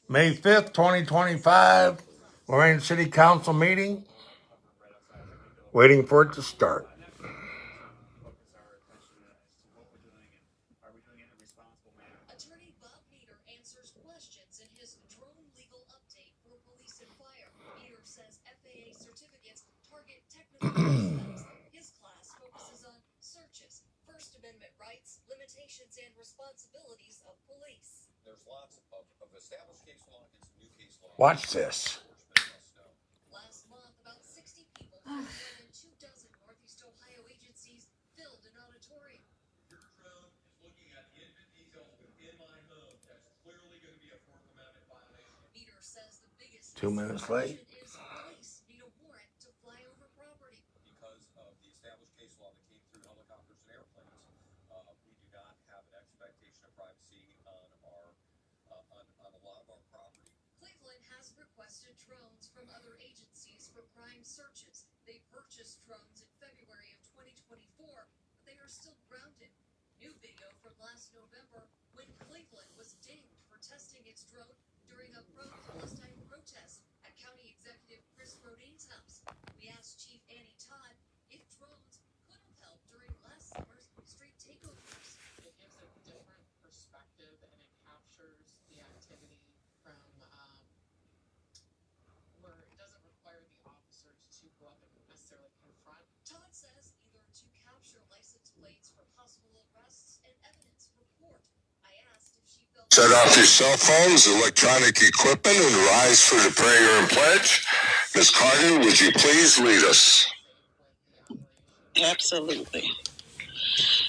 May 5th, 2025, Lorain City Council meeting. Waiting for it to start. Attorney Bob Meter answers questions in his drone legal update for police and fire. Meter says FAA certificates target technical aspects. His class focuses on searches, First Amendment rights, limitations, and responsibilities of police. There's lots of established case law and some new case law. Watch this. Last month, about 60 people from more than 2 dozen Northeast Ohio agencies filled an auditorium. Your drone is looking at the infant zone within my home. That's clearly going to be a Fourth Amendment violation. Meter says the biggest 2 minutes late. is police need a warrant to fly over property. Because of the established case law that came through helicopters and airplanes, we do not have an expectation of privacy on a lot of our property. Cleveland has requested drones from other agencies for crime searches. They purchased drones in February of 2024, but they are still grounded. New video from last November when Cleveland was dinged for testing its drone during a pro-Palestine protest at County Executive Chris Rodain's house. We asked Chief Annie Todd if drones could have helped during last summer's street takeovers. It gives a different perspective and it captures the activity from where it doesn't require the officers to go up and necessarily confront. Todd says either to capture license plates for possible arrests and evidence for court. I asked if she felt Shut off your cell phones, electronic equipment, and rise for the prayer and pledge. Ms. Carter, would you please lead us? Absolutely.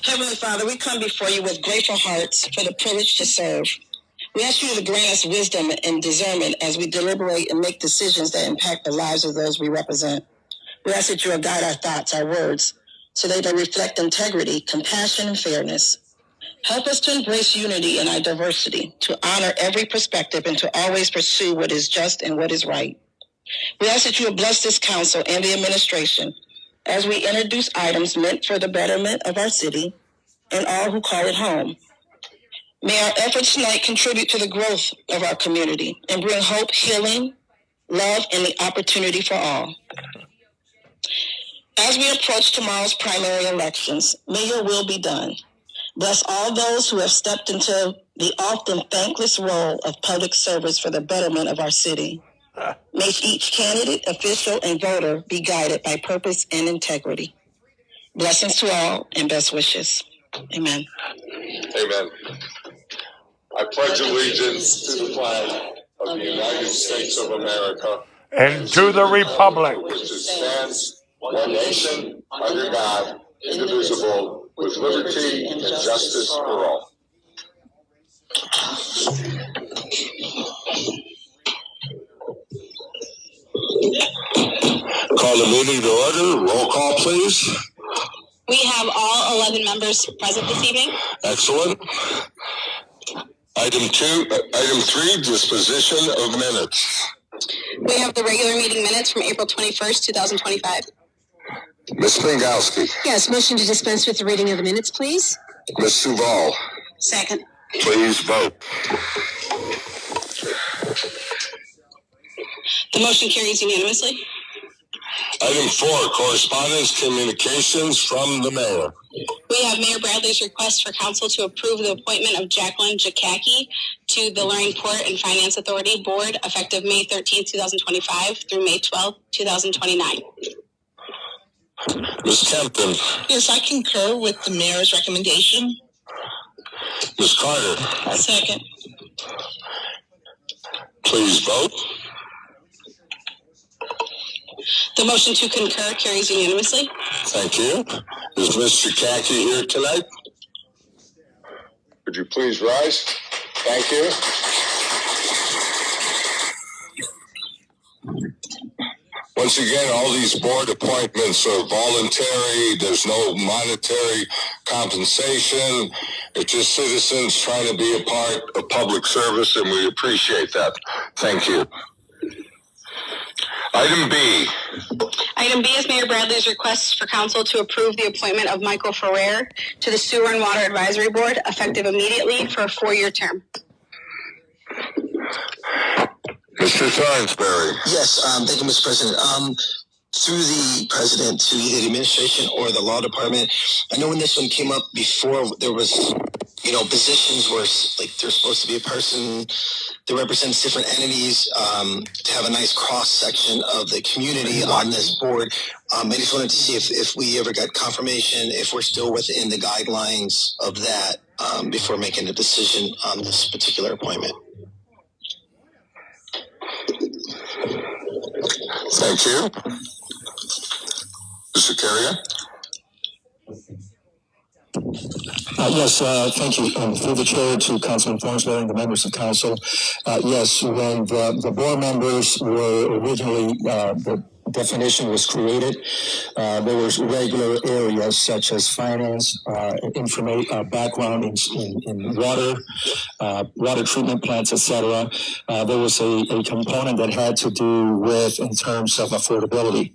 Heavenly Father, we come before you with grateful hearts for the privilege to serve. We ask you to grant us wisdom and discernment as we deliberate and make decisions that impact the lives of those we represent. We ask that you will guide our thoughts, our words, so that they reflect integrity, compassion, and fairness. Help us to embrace unity in our diversity, to honor every perspective, and to always pursue what is just and what is right. We ask that you will bless this council and the administration as we introduce items meant for the betterment of our city and all who call it home. May our efforts tonight contribute to the growth of our community and bring hope, healing, love, and the opportunity for all. As we approach tomorrow's primary elections, may your will be done. Bless all those who have stepped into the often thankless role of public service for the betterment of our city. May each candidate, official, and voter be guided by purpose and integrity. Blessings to all and best wishes. Amen. Amen. I pledge allegiance to the flag of the United States of America And to the republic which stands one nation under God, indivisible, with liberty and justice for all. Call the meeting to order. Roll call, please. We have all 11 members present this evening. Excellent. Item 3, disposition of minutes. We have the regular meeting minutes from April 21st, 2025. Ms. Pingowski. Yes, motion to dispense with the reading of the minutes, please. Ms. Suval. Second. Please vote. The motion carries unanimously. Item 4, correspondence communications from the mayor. We have Mayor Bradley's request for council to approve the appointment of Jacqueline Jakacki to the Lorain Port and Finance Authority Board effective May 13, 2025 through May 12, 2029. Ms. Kempton. Yes, I concur with the mayor's recommendation. Ms. Carter. Second. Please vote. The motion to concur carries unanimously. Thank you. Is Ms. Jakacki here tonight? Would you please rise? Thank you. Once again, all these board appointments are voluntary. There's no monetary compensation. It's just citizens trying to be a part of public service, and we appreciate that. Thank you. Item B. Item B is Mayor Bradley's request for council to approve the appointment of Michael Ferrer to the Sewer and Water Advisory Board, effective immediately for a 4-year term. Mr. Thornsberry. Yes, thank you, Mr. President. Through the president to either the administration or the law department, I know when this one came up before, there was, positions where like there's supposed to be a person that represents different entities, to have a nice cross section of the community on this board. I just wanted to see if we ever got confirmation, if we're still within the guidelines of that, before making a decision on this particular appointment. Thank you. Mr. Carrier? Yes, thank you. Through the chair to Councilman Thornsberry and the members of council. Yes, when the board members were originally, the definition was created, there was regular areas such as finance, background in water, water treatment plants, etc. There was a component that had to do with in terms of affordability.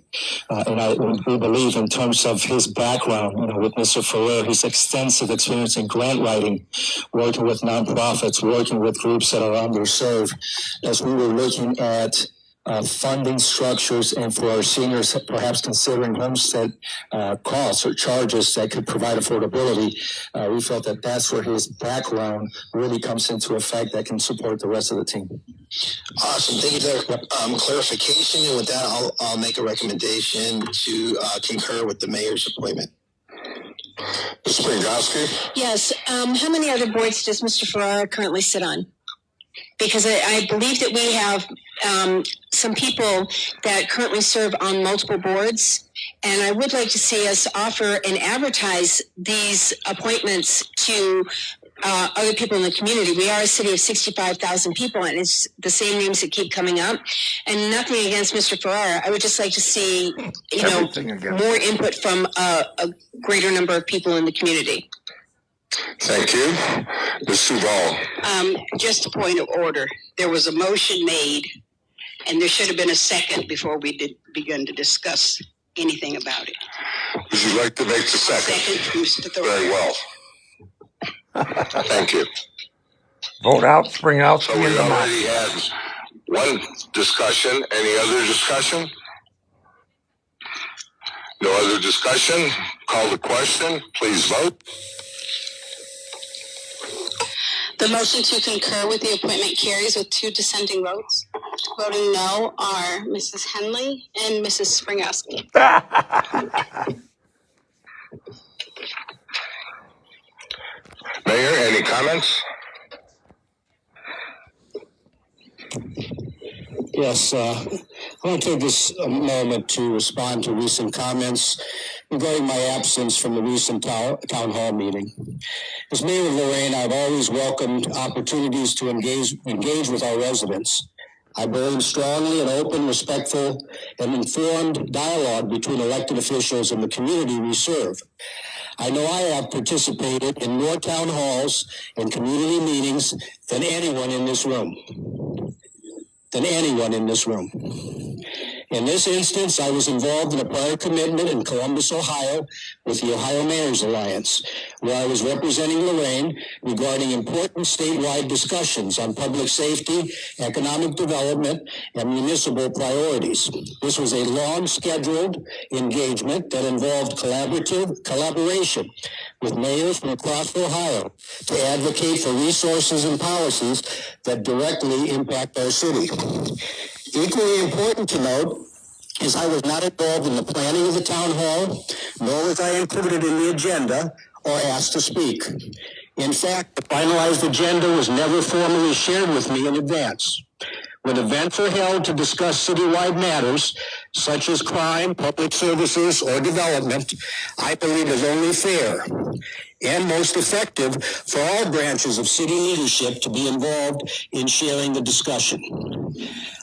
And we believe in terms of his background, with Mr. Ferrer, his extensive experience in grant writing, working with nonprofits, working with groups that are underserved, as we were looking at funding structures and for our seniors, perhaps considering homestead costs or charges that could provide affordability, we felt that that's where his background really comes into effect that can support the rest of the team. Awesome. Thank you for that clarification. And with that, I'll make a recommendation to concur with the mayor's appointment. Ms. Springowski? Yes. How many other boards does Mr. Ferrara currently sit on? Because I believe that we have some people that currently serve on multiple boards, and I would like to see us offer and advertise these appointments to other people in the community. We are a city of 65,000 people, and it's the same names that keep coming up. And nothing against Mr. Ferrara. I would just like to see, more input from a greater number of people in the community. Thank you. Ms. Duval? Just a point of order. There was a motion made, and there should have been a second before we begun to discuss anything about it. Would you like to make the second? Second, Mr. Thorpe. Very well. Thank you. Vote out, Springowski. So we already had one discussion. Any other discussion? No other discussion? Call the question. Please vote. The motion to concur with the appointment carries with 2 dissenting votes. Voting no are Mrs. Henley and Mrs. Springowski. Mayor, any comments? Yes, I want to take this moment to respond to recent comments regarding my absence from the recent town hall meeting. As mayor of Lorain, I've always welcomed opportunities to engage with our residents. I believe strongly in open, respectful, and informed dialogue between elected officials and the community we serve. I know I have participated in more town halls and community meetings than anyone in this room. In this instance, I was involved in a prior commitment in Columbus, Ohio, with the Ohio Mayor's Alliance, where I was representing Lorain regarding important statewide discussions on public safety, economic development, and municipal priorities. This was a long-scheduled engagement that involved collaboration with mayors from across Ohio to advocate for resources and policies that directly impact our city. Equally important to note is I was not involved in the planning of the town hall, nor was I included in the agenda or asked to speak. In fact, the finalized agenda was never formally shared with me in advance. When events are held to discuss citywide matters, such as crime, public services, or development, I believe is only fair and most effective for all branches of city leadership to be involved in sharing the discussion.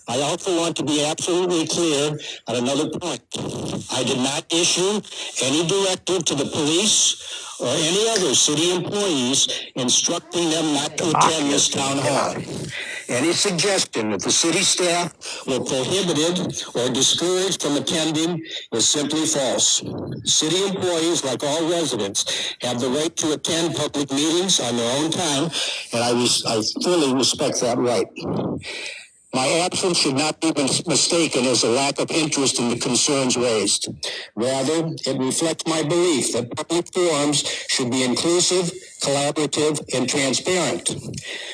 I also want to be absolutely clear on another point. I did not issue any directive to the police or any other city employees instructing them not to attend this town hall. Any suggestion that the city staff were prohibited or discouraged from attending is simply false. City employees, like all residents, have the right to attend public meetings on their own time, and I fully respect that right. My absence should not be mistaken as a lack of interest in the concerns raised. Rather, it reflects my belief that public forums should be inclusive, collaborative, and transparent.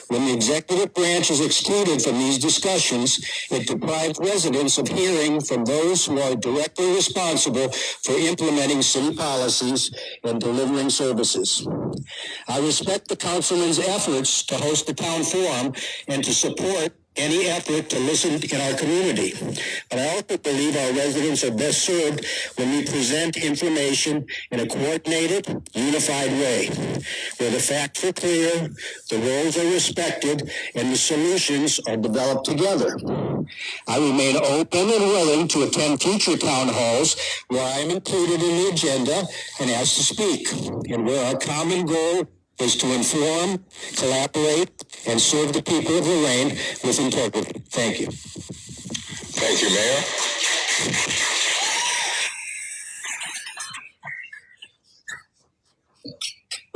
When the executive branch is excluded from these discussions, it deprives residents of hearing from those who are directly responsible for implementing city policies and delivering services. I respect the councilman's efforts to host the town forum and to support any effort to listen in our community. But I also believe our residents are best served when we present information in a coordinated, unified way, where the facts are clear, the roles are respected, and the solutions are developed together. I remain open and willing to attend future town halls where I am included in the agenda and asked to speak, and where our common goal is to inform, collaborate, and serve the people of Lorain with integrity. Thank you. Thank you, Mayor.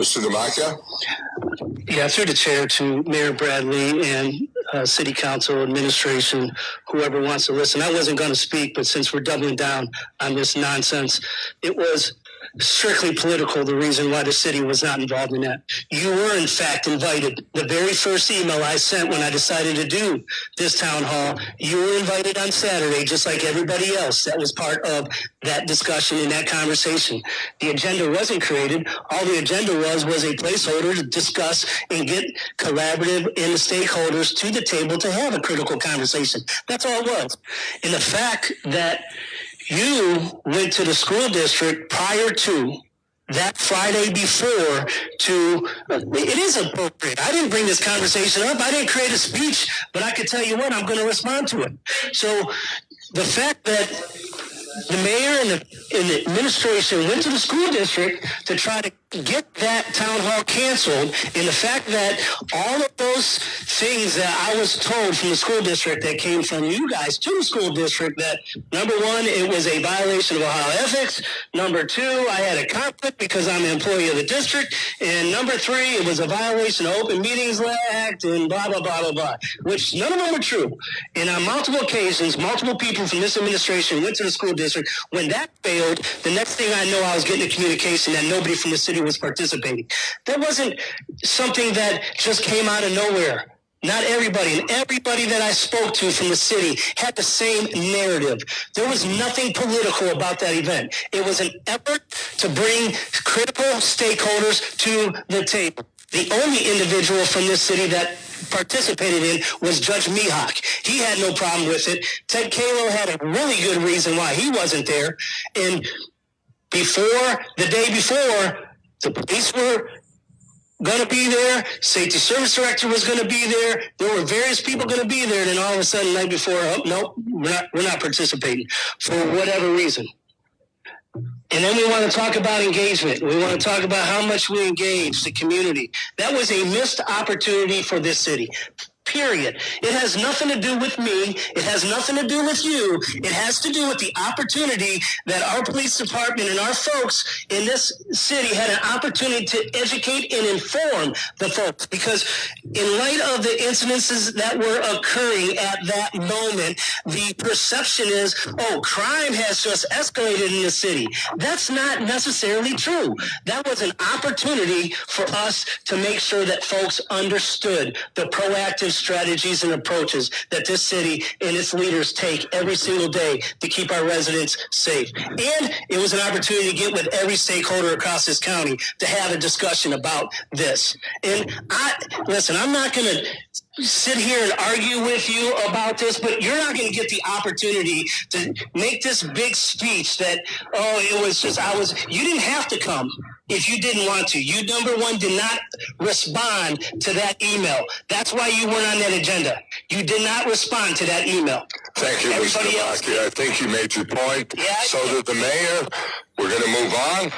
Mr. Demakia? Yeah, through the chair to Mayor Bradley and City Council administration, whoever wants to listen. I wasn't going to speak, but since we're doubling down on this nonsense, it was strictly political, the reason why the city was not involved in that. You were, in fact, invited. The very first email I sent when I decided to do this town hall, you were invited on Saturday, just like everybody else that was part of that discussion and that conversation. The agenda wasn't created. All the agenda was a placeholder to discuss and get collaborative and the stakeholders to the table to have a critical conversation. That's all it was. And the fact that you went to the school district prior to that Friday before it is appropriate. I didn't bring this conversation up. I didn't create a speech, but I can tell you what, I'm going to respond to it. So the fact that the mayor and the administration went to the school district to try to get that town hall canceled, and the fact that all of those things that I was told from the school district that came from you guys to the school district, that number one, it was a violation of Ohio ethics. Number two, I had a conflict because I'm an employee of the district. And number three, it was a violation of Open Meetings Act and blah, blah, blah, blah, blah, which none of them were true. And on multiple occasions, multiple people from this administration went to the school district. When that failed, the next thing I know, I was getting a communication that nobody from the city was participating. That wasn't something that just came out of nowhere. Not everybody, and everybody that I spoke to from the city had the same narrative. There was nothing political about that event. It was an effort to bring critical stakeholders to the table. The only individual from this city that participated in was Judge Mihawk. He had no problem with it. Ted Kalo had a really good reason why he wasn't there. And the day before, the police were going to be there. Safety service director was going to be there. There were various people going to be there. And then all of a sudden, the night before, oh, nope, we're not participating for whatever reason. And then we want to talk about engagement. We want to talk about how much we engage the community. That was a missed opportunity for this city. Period. It has nothing to do with me. It has nothing to do with you. It has to do with the opportunity that our police department and our folks in this city had an opportunity to educate and inform the folks. Because in light of the incidences that were occurring at that moment, the perception is, oh, crime has just escalated in the city. That's not necessarily true. That was an opportunity for us to make sure that folks understood the proactive strategies and approaches that this city and its leaders take every single day to keep our residents safe. And it was an opportunity to get with every stakeholder across this county to have a discussion about this. And I'm not going to sit here and argue with you about this, but you're not going to get the opportunity to make this big speech that, oh, it was just, you didn't have to come if you didn't want to. You, number one, did not respond to that email. That's why you weren't on that agenda. You did not respond to that email. Thank you, Everybody Mr. else Demakia. I think you made your point. Yeah, so did the mayor. We're going to move on.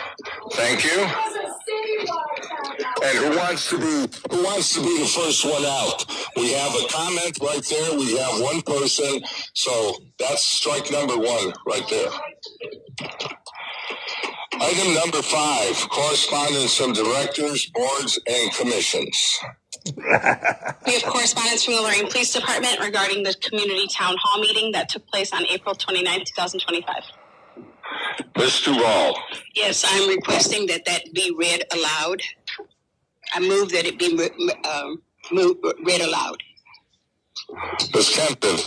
Thank you. And who wants to be the first one out? We have a comment right there. We have one person. So that's strike number one right there. Item number 5, correspondence from directors, boards, and commissions. We have correspondence from the Lorain Police Department regarding the community town hall meeting that took place on April 29th, 2025. Ms. Duval. Yes, I'm requesting that be read aloud. I move that it be read aloud. Ms. Kempton.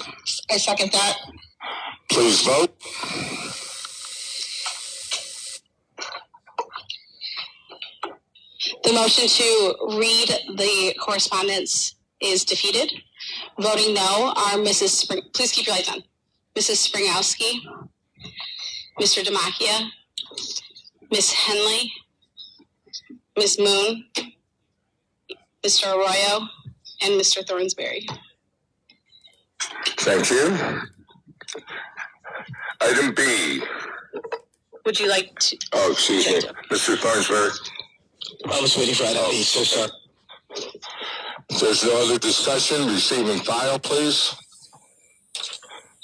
I second that. Please vote. The motion to read the correspondence is defeated. Voting no are please keep your lights on. Mrs. Springowski, Mr. Demakia, Ms. Henley, Ms. Moon, Mr. Arroyo, and Mr. Thornsberry. Thank you. Item B. Would you like to? Oh, excuse me. Mr. Thornsberry. I was waiting for item B, so sorry. If there's no other discussion, receive and file, please.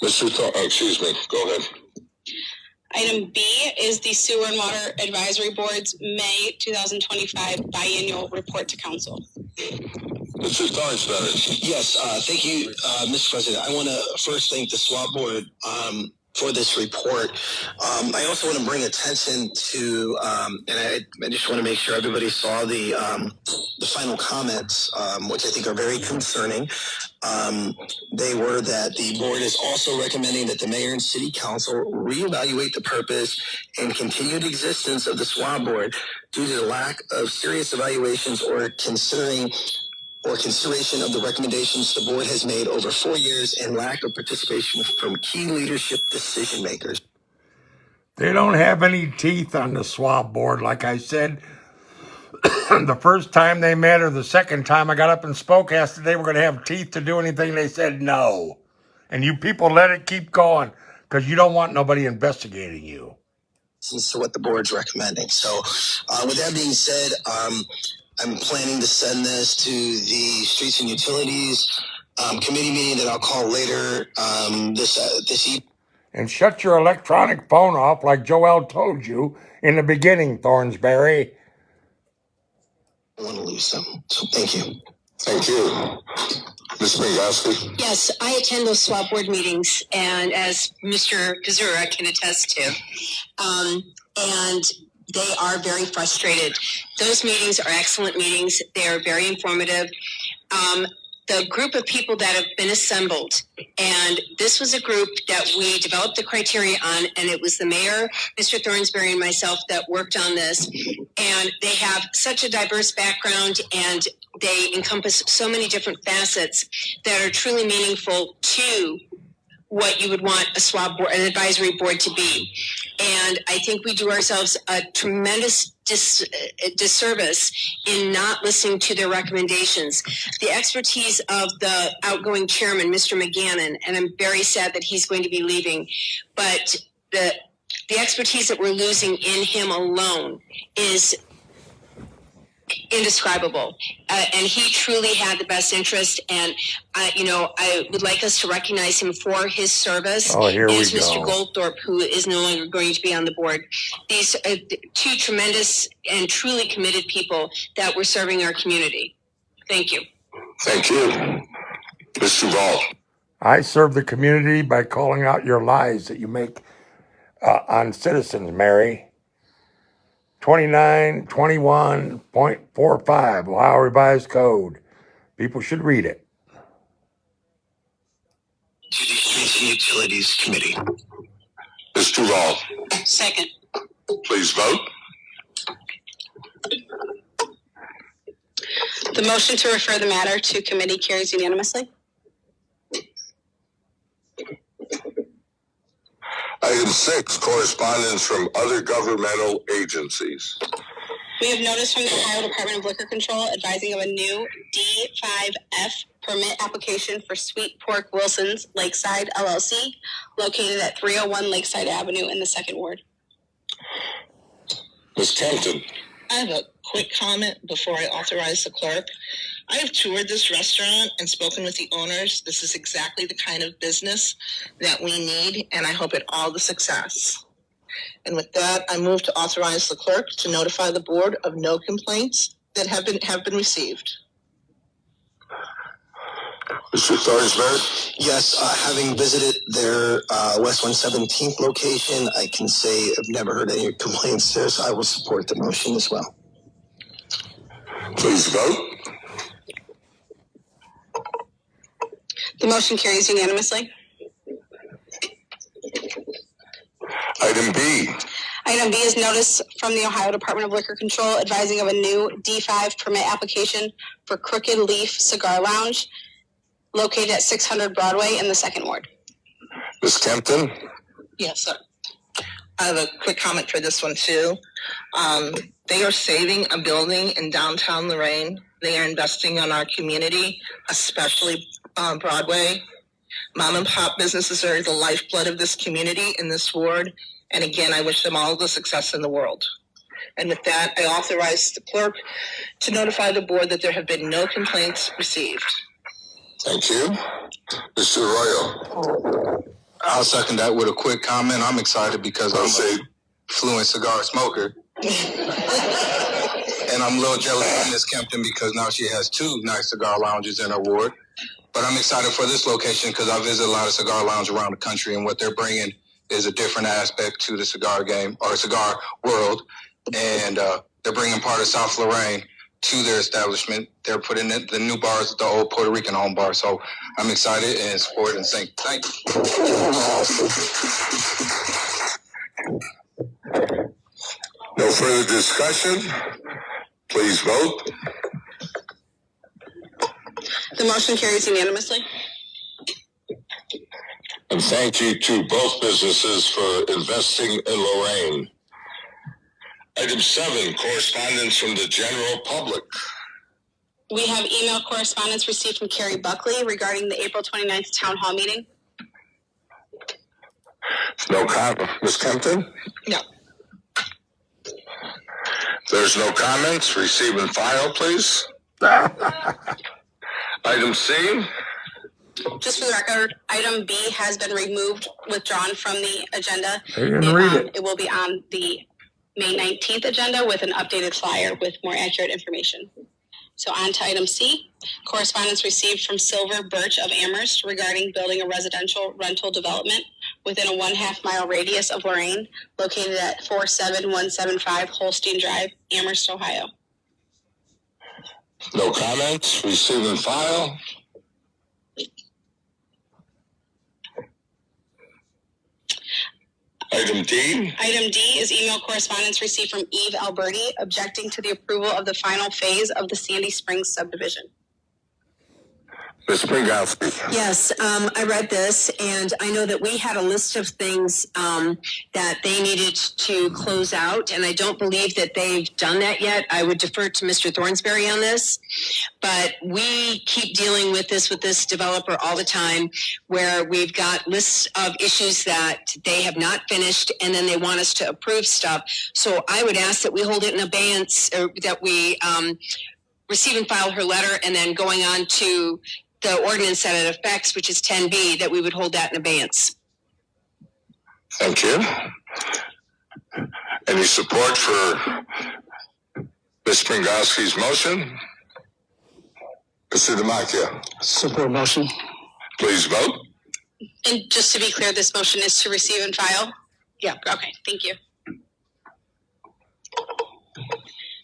Excuse me, go ahead. Item B is the Sewer and Water Advisory Board's May 2025 biannual report to council. Mr. Thornsberry. Yes, thank you, Mr. President. I want to first thank the SWAT board for this report. I also want to bring attention to, and I just want to make sure everybody saw the final comments, which I think are very concerning. They were that the board is also recommending that the mayor and city council reevaluate the purpose and continued existence of the SWAT board due to the lack of serious evaluations or consideration of the recommendations the board has made over 4 years and lack of participation from key leadership decision makers. They don't have any teeth on the SWAB board, like I said. The first time they met or the second time I got up and spoke, asked if they were going to have teeth to do anything. They said no. And you people let it keep going because you don't want nobody investigating you. As to what the board's recommending. So with that being said, I'm planning to send this to the Streets and Utilities committee meeting that I'll call later this evening. And shut your electronic phone off like Joel told you in the beginning, Thornsberry. I want to lose them. So thank you. Thank you. Ms. Springowski. Yes, I attend those SWAT board meetings, and as Mr. Kazura can attest to, and they are very frustrated. Those meetings are excellent meetings. They are very informative. The group of people that have been assembled, and this was a group that we developed the criteria on, and it was the mayor, Mr. Thornsberry, and myself that worked on this. And they have such a diverse background, and they encompass so many different facets that are truly meaningful to what you would want a SWAB board, an advisory board to be. And I think we do ourselves a tremendous disservice in not listening to their recommendations. The expertise of the outgoing chairman, Mr. McGannon, and I'm very sad that he's going to be leaving, but the expertise that we're losing in him alone is indescribable. And he truly had the best interest, and I would like us to recognize him for his service. Oh, here we is go. Mr. Goldthorpe, who is no longer going to be on the board. These are two tremendous and truly committed people that were serving our community. Thank you. Thank you. Mr. Duval. I serve the community by calling out your lies that you make on citizens, Mary. 2921.45, Ohio Revised Code. People should read it. To the Streets and Utilities Committee. Mr. Duval. Second. Please vote. The motion to refer the matter to committee carries unanimously. Item 6, correspondence from other governmental agencies. We have notice from the Ohio Department of Liquor Control advising of a new D5F permit application for Sweet Pork Wilson's Lakeside LLC, located at 301 Lakeside Avenue in the 2nd Ward. Ms. Kempton. I have a quick comment before I authorize the clerk. I have toured this restaurant and spoken with the owners. This is exactly the kind of business that we need, and I hope it all the success. And with that, I move to authorize the clerk to notify the board of no complaints that have been received. Mr. Thornsberg? Yes, having visited their West 117th location, I can say I've never heard any complaints there, so I will support the motion as well. Please vote. The motion carries unanimously. Item B. Item B is notice from the Ohio Department of Liquor Control advising of a new D5 permit application for Crooked Leaf Cigar Lounge located at 600 Broadway in the 2nd Ward. Ms. Kempton? Yes, sir. I have a quick comment for this one too. They are saving a building in downtown Lorain. They are investing in our community, especially Broadway. Mom and pop businesses are the lifeblood of this community in this ward. And again, I wish them all the success in the world. And with that, I authorize the clerk to notify the board that there have been no complaints received. Thank you. Mr. Arroyo? I'll second that with a quick comment. I'm excited because I'm a fluent cigar smoker. And I'm a little jealous of Ms. Kempton because now she has 2 nice cigar lounges in her ward. But I'm excited for this location because I visit a lot of cigar lounges around the country, and what they're bringing is a different aspect to the cigar game or cigar world. And they're bringing part of South Lorain to their establishment. They're putting in the new bars at the old Puerto Rican home bar. So I'm excited and support and thank you. No further discussion. Please vote. The motion carries unanimously. And thank you to both businesses for investing in Lorain. Item 7, correspondence from the general public. We have email correspondence received from Carrie Buckley regarding the April 29th town hall meeting. No comment. Ms. Kempton? No. There's no comments. Receive and file, please. Item C. Just for the record, item B has been withdrawn from the agenda. I didn't read it. It will be on the May 19th agenda with an updated flyer with more accurate information. So on to item C, correspondence received from Silver Birch of Amherst regarding building a residential rental development within a 1/2 mile radius of Lorain, located at 47175 Holstein Drive, Amherst, Ohio. No comments. Receive and file. Item D. Item D is email correspondence received from Eve Alberti objecting to the approval of the final phase of the Sandy Springs subdivision. Ms. Springowski. Yes, I read this, and I know that we had a list of things that they needed to close out, and I don't believe that they've done that yet. I would defer to Mr. Thornsberry on this, but we keep dealing with this developer all the time, where we've got lists of issues that they have not finished, and then they want us to approve stuff. So I would ask that we hold it in abeyance, or that we receive and file her letter, and then going on to the ordinance that it affects, which is 10B, that we would hold that in abeyance. Thank you. Any support for Ms. Springowski's motion? Mr. Demakia. Support motion. Please vote. And just to be clear, this motion is to receive and file? Yeah. Okay, thank you.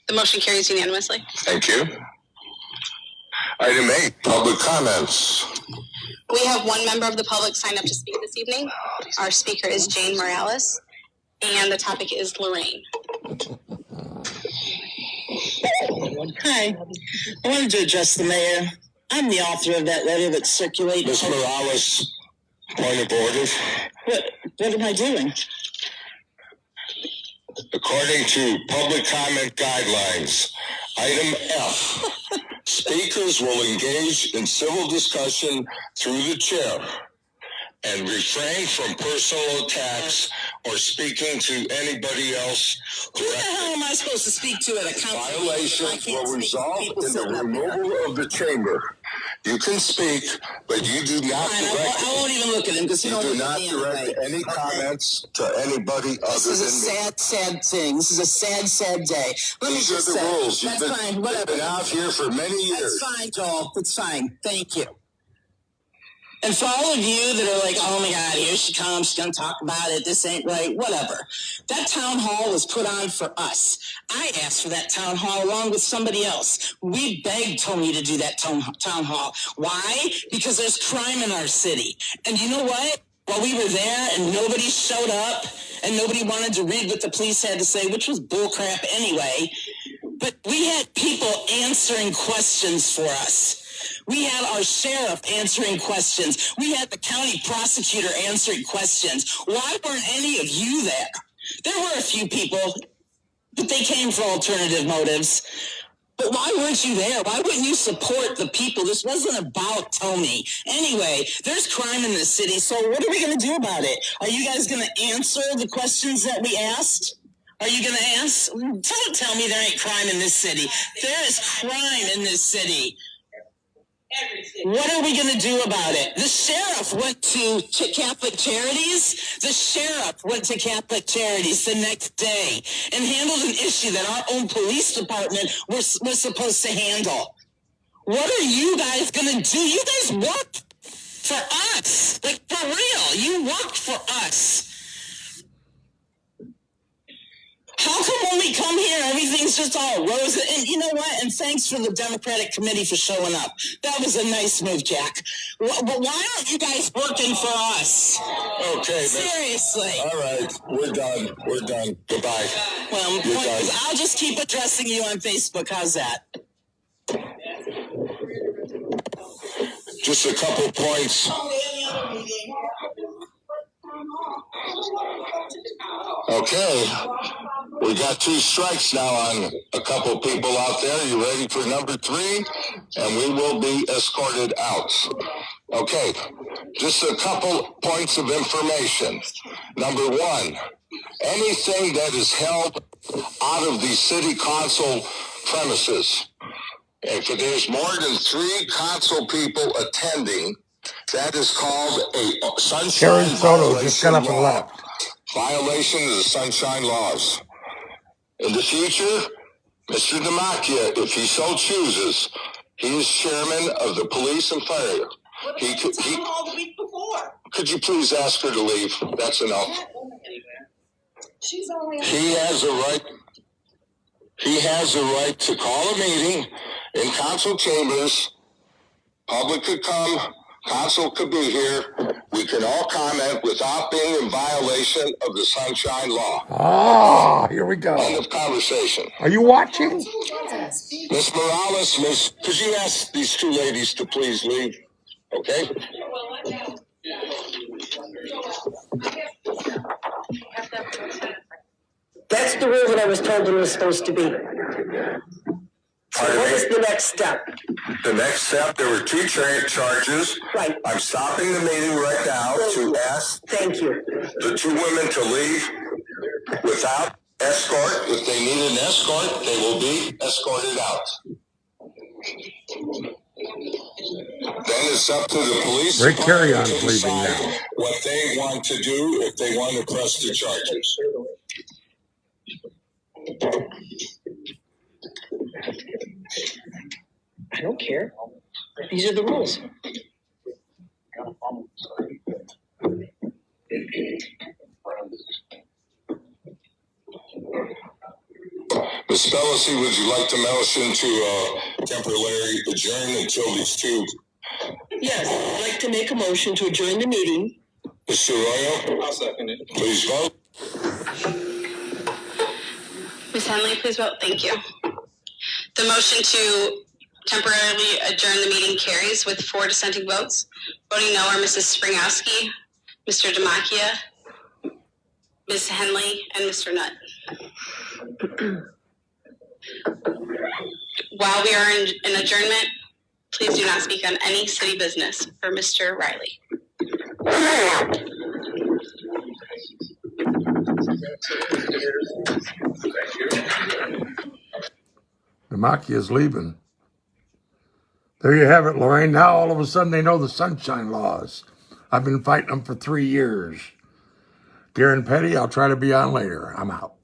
The motion carries unanimously. Thank you. Item 8, public comments. We have one member of the public signed up to speak this evening. Our speaker is Jane Morales, and the topic is Lorain. Hi, I wanted to address the mayor. I'm the author of that letter that circulated. Ms. Morales, point of order. What am I doing? According to public comment guidelines, item F, speakers will engage in civil discussion through the chair and refrain from personal attacks or speaking to anybody else. Who the hell am I supposed to speak to at a council? Violations will result in the removal of the chamber. You can speak, but you do not direct. I won't even look at him because you do not direct any comments to anybody This other is a than me. sad thing. This is a sad day. Let me These just are the say, rules. that's fine. You've Whatever. been out here for many years. That's fine, Joel. It's fine. Thank you. And for all of you that are like, oh my God, here she comes, she's going to talk about it, this ain't right, whatever. That town hall was put on for us. I asked for that town hall along with somebody else. We begged Tony to do that town hall. Why? Because there's crime in our city. And you know what? While we were there and nobody showed up and nobody wanted to read what the police had to say, which was bullcrap anyway, but we had people answering questions for us. We had our sheriff answering questions. We had the county prosecutor answering questions. Why weren't any of you there? There were a few people, but they came for alternative motives. But why weren't you there? Why wouldn't you support the people? This wasn't about Tony. Anyway, there's crime in this city, so what are we going to do about it? Are you guys going to answer the questions that we asked? Are you going to ask? Don't tell me there ain't crime in this city. There is crime in this city. What are we going to do about it? The sheriff went to Catholic Charities. The sheriff went to Catholic Charities the next day and handled an issue that our own police department was supposed to handle. What are you guys going to do? You guys worked for us. Like, for real. You worked for us. How come when we come here, everything's just all rose? And you know what? And thanks for the Democratic Committee for showing up. That was a nice move, Jack. But why aren't you guys working for us? Okay. Seriously. All right. We're done. Goodbye. Well, point is, I'll just keep addressing you on Facebook. How's that? Just a couple points. Okay. We got 2 strikes now on a couple people out there. You ready for number 3? And we will be escorted out. Okay. Just a couple points of information. Number 1, anything that is held out of the city council premises, if there's more than 3 council people attending, that is called a sunshine violation law. Violation of the sunshine laws. In the future, Mr. Demakia, if he so chooses, he is chairman of the police and fire. Could you please ask her to leave? That's enough. He has a right. He has a right to call a meeting in council chambers. Public could come. Council could be here. We can all comment without being in violation of the Sunshine Law. Ah, here we go. End of conversation. Are you watching? Miss Morales, could you ask these 2 ladies to please leave? Okay? That's the rule that I was told it was supposed to be. So what is the next step? The next step, there were 2 charges. Right. I'm stopping the meeting right now to ask Thank you. the 2 women to leave without escort. If they need an escort, they will be escorted out. Then it's up to the police Rick Carry-On's to leaving decide now. what they want to do if they want to press the charges. I don't care. These are the rules. Ms. Pelosi, would you like to motion to temporarily adjourn until these 2? Yes, I'd like to make a motion to adjourn the meeting. Mr. Arroyo? I'll second it. Please vote. Ms. Henley, please vote. Thank you. The motion to temporarily adjourn the meeting carries with 4 dissenting votes. Voting no are Mrs. Springowski, Mr. Demakia, Ms. Henley, and Mr. Nutt. While we are in adjournment, please do not speak on any city business. For Mr. Riley. Namaki is leaving. There you have it, Lorain. Now all of a sudden they know the sunshine laws. I've been fighting them for 3 years. Garen Petty, I'll try to be on later. I'm out.